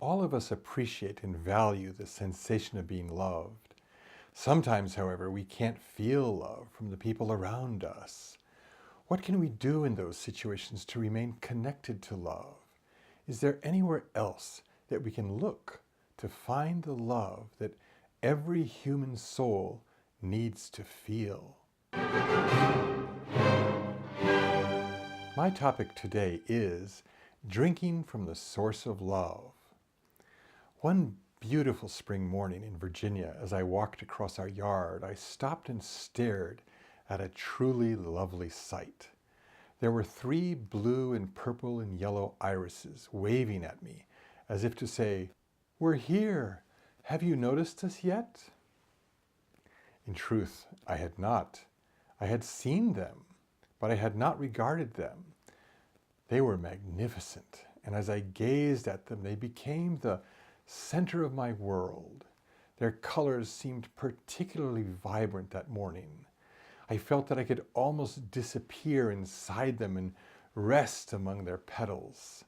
All of us appreciate and value the sensation of being loved. Sometimes, however, we can't feel love from the people around us. What can we do in those situations to remain connected to love? Is there anywhere else that we can look to find the love that every human soul needs to feel? My topic today is drinking from the source of love. One beautiful spring morning in Virginia, as I walked across our yard, I stopped and stared at a truly lovely sight. There were 3 blue and purple and yellow irises waving at me, as if to say, "We're here. Have you noticed us yet?" In truth, I had not. I had seen them, but I had not regarded them. They were magnificent, and as I gazed at them, they became the center of my world. Their colors seemed particularly vibrant that morning. I felt that I could almost disappear inside them and rest among their petals.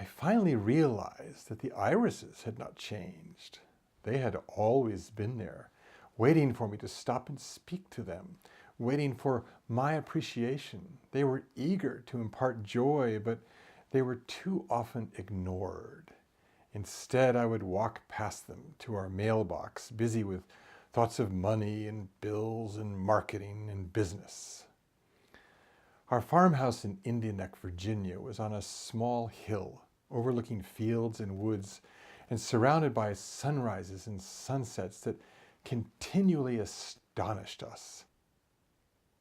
I finally realized that the irises had not changed. They had always been there, waiting for me to stop and speak to them, waiting for my appreciation. They were eager to impart joy, but they were too often ignored. Instead, I would walk past them to our mailbox, busy with thoughts of money and bills and marketing and business. Our farmhouse in Indian Neck, Virginia was on a small hill overlooking fields and woods and surrounded by sunrises and sunsets that continually astonished us.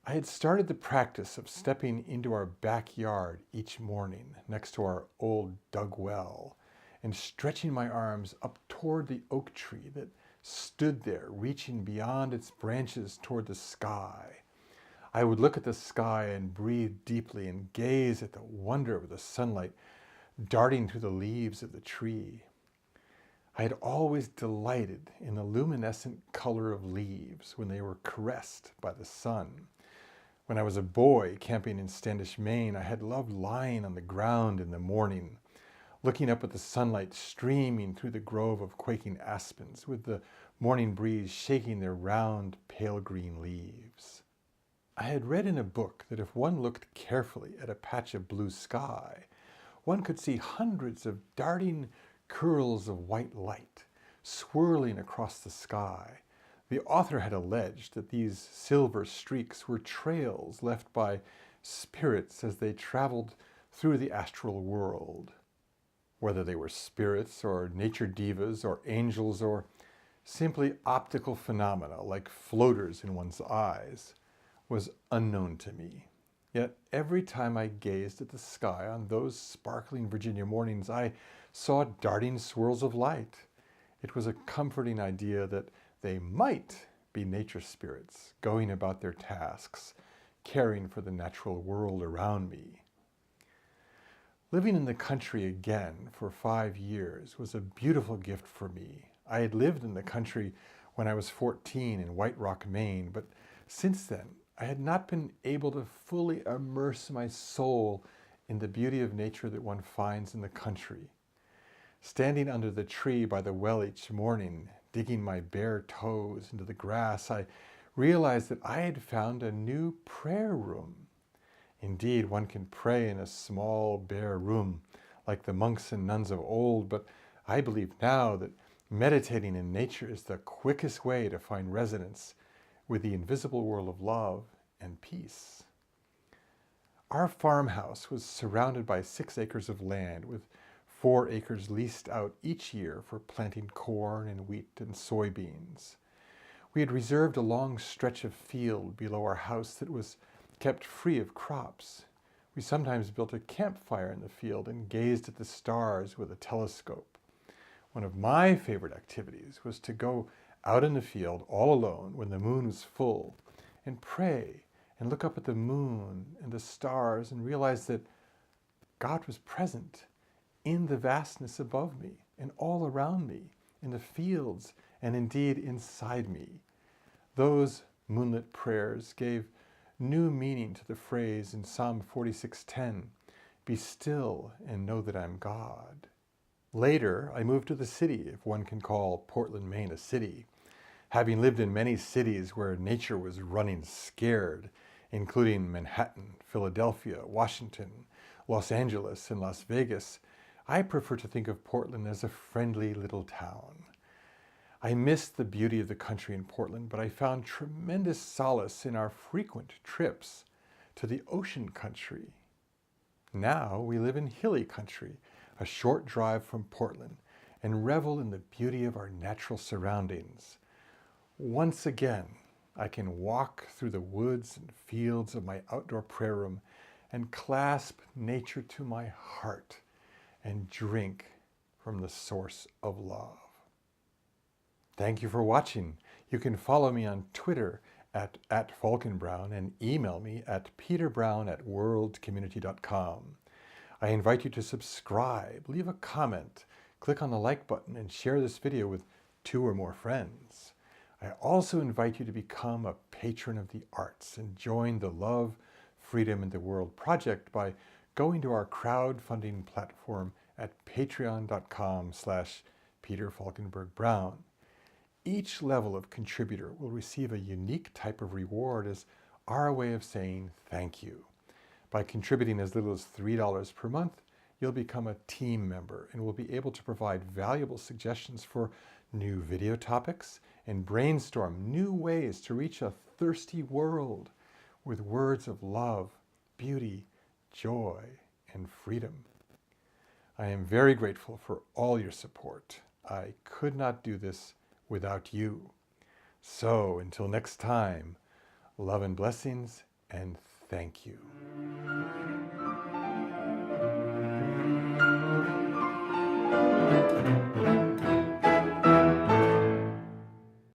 I had started the practice of stepping into our backyard each morning next to our old dug well and stretching my arms up toward the oak tree that stood there, reaching beyond its branches toward the sky. I would look at the sky and breathe deeply and gaze at the wonder of the sunlight darting through the leaves of the tree. I had always delighted in the luminescent color of leaves when they were caressed by the sun. When I was a boy camping in Standish, Maine, I had loved lying on the ground in the morning, looking up at the sunlight streaming through the grove of quaking aspens, with the morning breeze shaking their round, pale green leaves. I had read in a book that if one looked carefully at a patch of blue sky, one could see hundreds of darting curls of white light swirling across the sky. The author had alleged that these silver streaks were trails left by spirits as they traveled through the astral world. Whether they were spirits or nature divas or angels or simply optical phenomena like floaters in one's eyes was unknown to me. Yet every time I gazed at the sky on those sparkling Virginia mornings, I saw darting swirls of light. It was a comforting idea that they might be nature spirits going about their tasks, caring for the natural world around me. Living in the country again for 5 years was a beautiful gift for me. I had lived in the country when I was 14 in White Rock, Maine, but since then I had not been able to fully immerse my soul in the beauty of nature that one finds in the country. Standing under the tree by the well each morning, digging my bare toes into the grass, I realized that I had found a new prayer room. Indeed, one can pray in a small, bare room like the monks and nuns of old, but I believe now that meditating in nature is the quickest way to find resonance with the invisible world of love and peace. Our farmhouse was surrounded by 6 acres of land, with 4 acres leased out each year for planting corn and wheat and soybeans. We had reserved a long stretch of field below our house that was kept free of crops. We sometimes built a campfire in the field and gazed at the stars with a telescope. One of my favorite activities was to go out in the field all alone when the moon was full and pray and look up at the moon and the stars and realize that God was present in the vastness above me and all around me, in the fields and indeed inside me. Those moonlit prayers gave new meaning to the phrase in Psalm 46:10, "Be still and know that I'm God." Later, I moved to the city, if one can call Portland, Maine a city, having lived in many cities where nature was running scared, including Manhattan, Philadelphia, Washington, Los Angeles, and Las Vegas. I prefer to think of Portland as a friendly little town. I missed the beauty of the country in Portland, but I found tremendous solace in our frequent trips to the ocean country. Now we live in hilly country, a short drive from Portland, and revel in the beauty of our natural surroundings. Once again, I can walk through the woods and fields of my outdoor prayer room and clasp nature to my heart and drink from the source of love. Thank you for watching. You can follow me on Twitter at @Falkenbrown and email me at peterbrown@worldcommunity.com. I invite you to subscribe, leave a comment, click on the like button, and share this video with 2 or more friends. I also invite you to become a patron of the arts and join the Love, Freedom, and the World project by going to our crowdfunding platform at patreon.com/PeterFalkenberg-Brown. Each level of contributor will receive a unique type of reward as our way of saying thank you. By contributing as little as $3 per month, you'll become a team member and will be able to provide valuable suggestions for new video topics and brainstorm new ways to reach a thirsty world with words of love, beauty, joy, and freedom. I am very grateful for all your support. I could not do this without you. So until next time, love and blessings, and thank you.